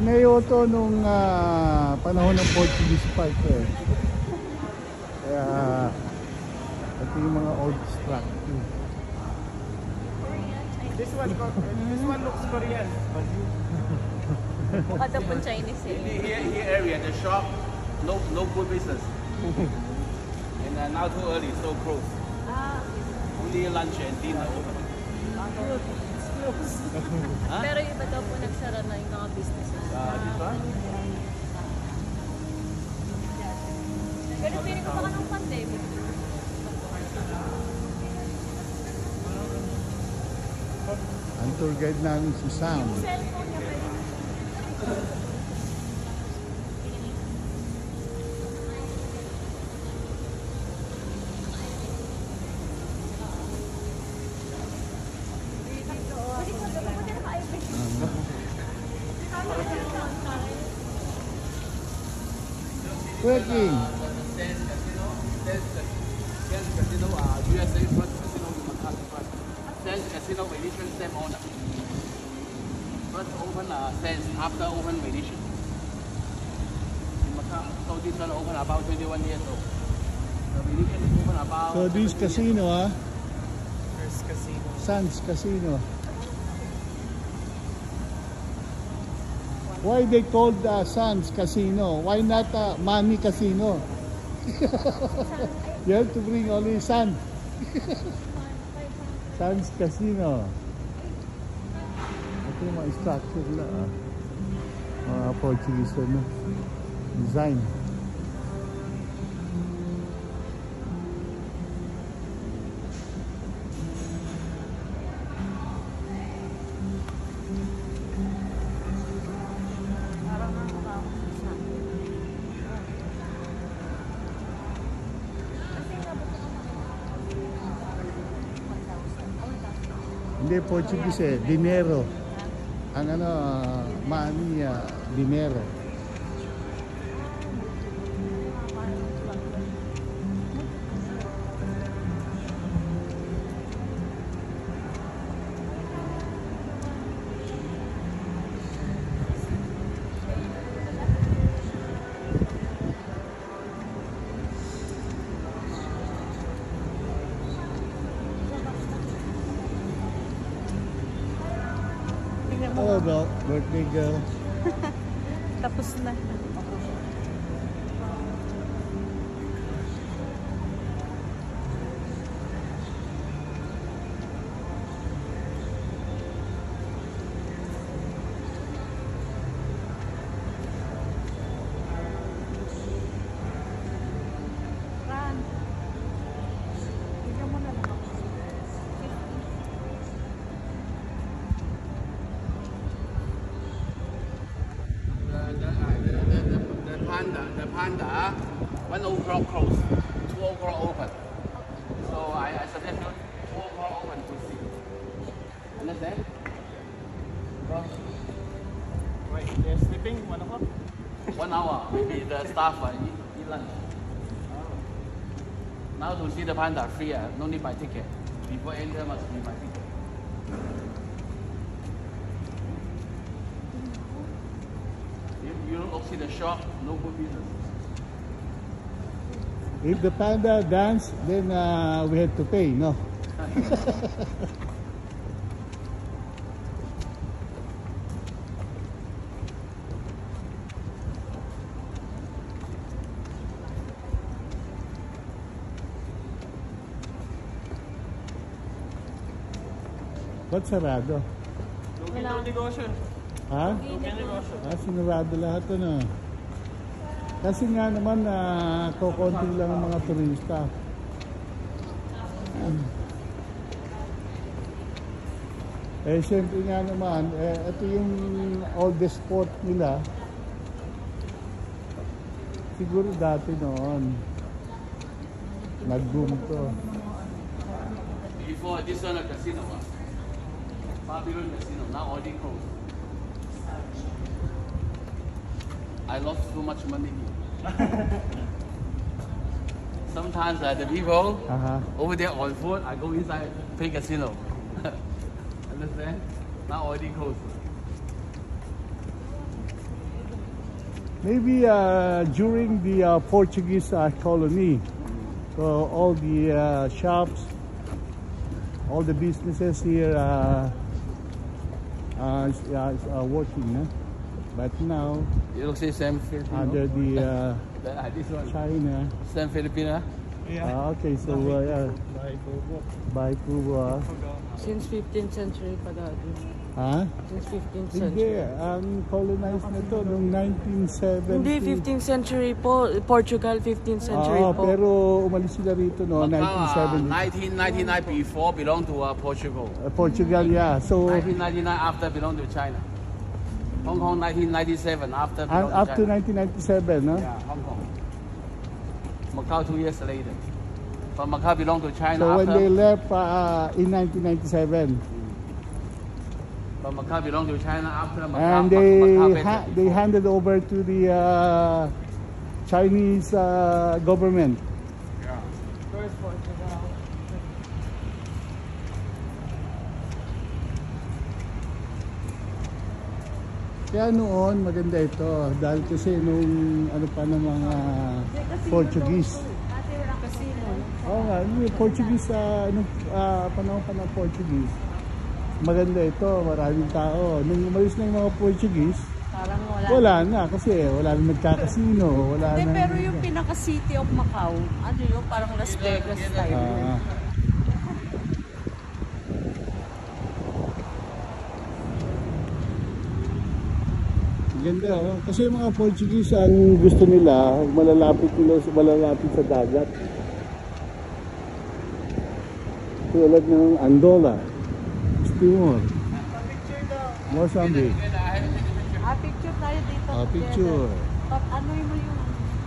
Tinayo to nung panahon ng Portuguese part eh. Kaya ito yung mga old structure. This one looks Korean. Mukha daw po Chinese eh. Here area, the shop, no good business. And now too early, so close. Only lunch and dinner open. Pero iba daw po nagsara na yung mga businesses. This one? Pero feeling ko baka nung pandemic. Ang tour guide namin si Sam. Yung cellphone niya pwede. Working. Sands Casino, USA first casino in Makati first. Sands Casino Venetian, same owner. First open Sands, after open Venetian. In Macau, so this one open about 21 years old. The Venetian is open about... So this casino There's casino. Sands Casino. Why they called Sands Casino? Why not Money Casino? You have to bring only sand. Sands Casino. Ito yung mga structure na mga Portuguese design. Hindi Portuguese eh, dinero. Ang money, dinero. Hello, girl. Birthday girl. Tapos na. The Panda, 1 o'clock close, 2 o'clock open. So I suggest you 2 o'clock open to see. Understand? Wait, they're sleeping 1 o'clock? 1 hour, maybe the staff eat lunch. Now to see the Panda, free, no need buy ticket. Before enter must be buy ticket. If you don't see the shop, no good business. If the panda dance, then we have to pay, no? Ba't sarado? Lugin daw negosyo. Ha? Lugin negosyo. Sinurado lahat Kasi nga naman kukunti lang ang mga turista. Siyempre nga naman, ito yung oldest spot nila. Siguro dati noon, nag-boom to. Before this one a casino, Babylon Casino, now already closed. I lost too much money here. Sometimes the people over there on foot, I go inside pay casino. Understand? Now already closed. Maybe during the Portuguese colony, so all the shops, all the businesses here is working, no? But now You look see same Filipino. under the This one. China. Same Filipino. Okay, so yeah, by Cuba. Since 15th century pa dati. Ha? Since 15th Hindi, century. ang colonized na to noong 1970. Hindi, 15th century po. Portugal, 15th century po. Pero umalis sila rito no, Macau, 1970. 1999 before belong to Portugal. Portugal, yeah. So 1999 after belong to China. Hong Kong 1997 after belong to up to China. 1997, no? Yeah, Hong Kong. Macau 2 years later. But Macau belong to China So when after. they left in 1997, But Macau belong to China after Macau. and they handed over to the Chinese government. First Portugal. Kaya noon maganda ito dahil kasi nung ano pa ng mga Portuguese. Ate, wala casino. Oo nga, yung Portuguese nung panahon pa ng Portuguese. Maganda ito, maraming tao. Nung umalis na yung mga Portuguese, Parang wala. wala na kasi wala na nagkakasino, wala Hindi, na. pero yung pinaka-city of Macau, ano yung parang Las Vegas style. Ah. Ganda, oh. Kasi yung mga Portuguese ang gusto nila, malalapit sa dagat. Tulad ng Angola, Timor, Mozambique. Ah, picture tayo dito. Picture. Ano yung